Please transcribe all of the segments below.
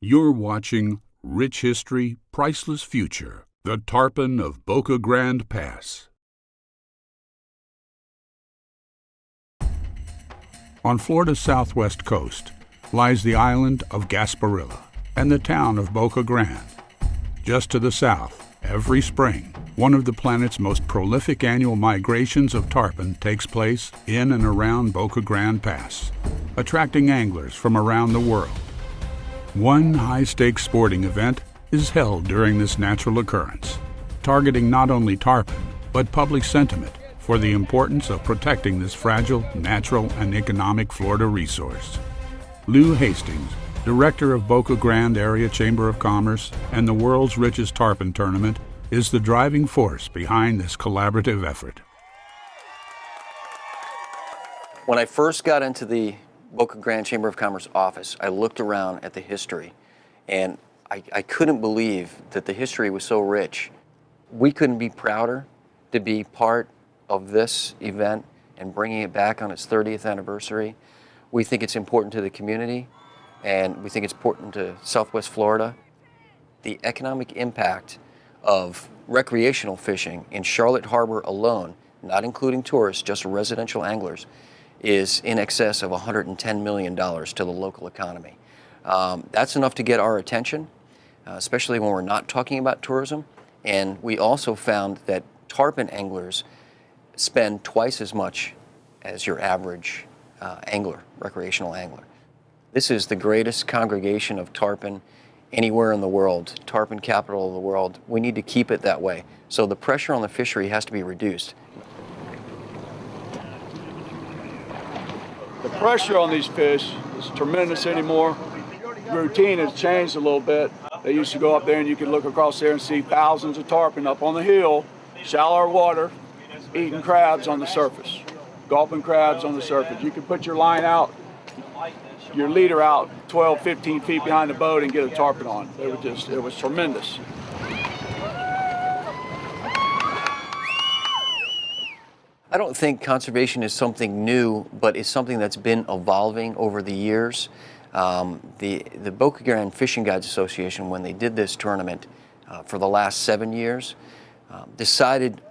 You're watching Rich History, Priceless Future, the Tarpon of Boca Grande Pass. On Florida's southwest coast lies the island of Gasparilla and the town of Boca Grande. Just to the south, every spring, one of the planet's most prolific annual migrations of tarpon takes place in and around Boca Grande Pass, attracting anglers from around the world. One high-stakes sporting event is held during this natural occurrence, targeting not only tarpon, but public sentiment for the importance of protecting this fragile, natural, and economic Florida resource. Lew Hastings, director of Boca Grande Area Chamber of Commerce and the world's richest tarpon tournament, is the driving force behind this collaborative effort. When I first got into the Boca Grande Chamber of Commerce office, I looked around at the history, and I couldn't believe that the history was so rich. We couldn't be prouder to be part of this event and bringing it back on its 30th anniversary. We think it's important to the community, and we think it's important to Southwest Florida. The economic impact of recreational fishing in Charlotte Harbor alone, not including tourists, just residential anglers, is in excess of $110 million to the local economy. That's enough to get our attention, especially when we're not talking about tourism. And we also found that tarpon anglers spend twice as much as your average angler, recreational angler. This is the greatest congregation of tarpon anywhere in the world, tarpon capital of the world. We need to keep it that way. So the pressure on the fishery has to be reduced. The pressure on these fish is tremendous anymore. Routine has changed a little bit. They used to go up there and you could look across there and see thousands of tarpon up on the hill, shallower water, eating crabs on the surface, gulping crabs on the surface. You could put your line out, your leader out 12, 15 feet behind the boat and get a tarpon on. It was tremendous. I don't think conservation is something new, but it's something that's been evolving over the years. The Boca Grande Fishing Guides Association, when they did this tournament for the last 7 years, decided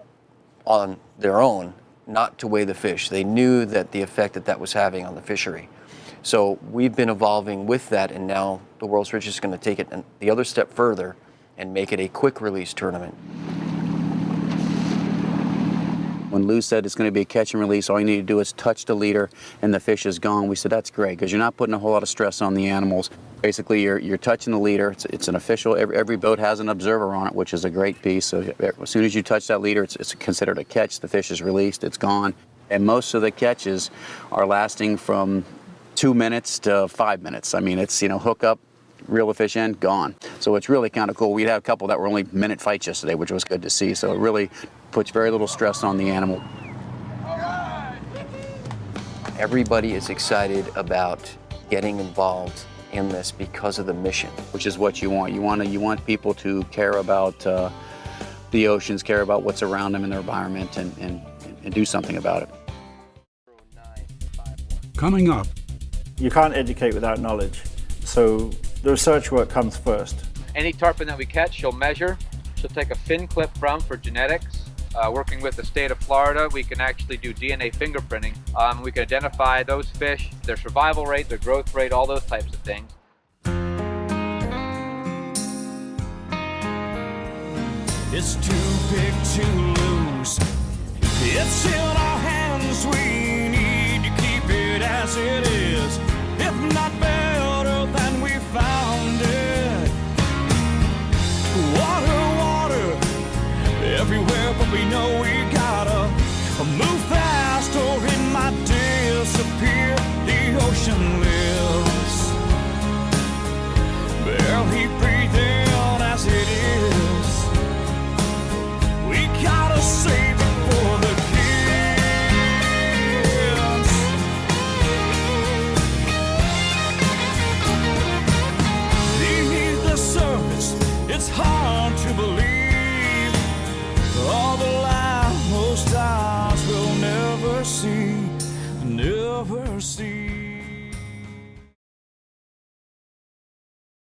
on their own not to weigh the fish. They knew that the effect that was having on the fishery. So we've been evolving with that, and now the World's Richest is going to take it the other step further and make it a quick release tournament. When Lew said it's going to be a catch and release, all you need to do is touch the leader and the fish is gone, we said that's great because you're not putting a whole lot of stress on the animals. Basically, you're touching the leader. It's an official, every boat has an observer on it, which is a great piece. So as soon as you touch that leader, it's considered a catch. The fish is released, it's gone. And most of the catches are lasting from 2 minutes to 5 minutes. I mean, it's, hook up, reel the fish in, gone. So it's really kind of cool. We had a couple that were only minute fights yesterday, which was good to see. So it really puts very little stress on the animal. Everybody is excited about getting involved in this because of the mission. Which is what you want. You want people to care about the oceans, care about what's around them in their environment, and do something about it. Coming up, you can't educate without knowledge. So the research work comes first. Any tarpon that we catch, she'll measure. She'll take a fin clip from for genetics. Working with the state of Florida, we can actually do DNA fingerprinting. We can identify those fish, their survival rate, their growth rate, all those types of things. It's too big to lose. It's in our hands. We need to keep it as it is. If not better than we found it. Water everywhere, but we know we gotta move fast or it might disappear. The ocean lives, barely breathing as it is. We gotta save it for the kids. Beneath the surface, it's hard to believe. All the light most eyes will never see.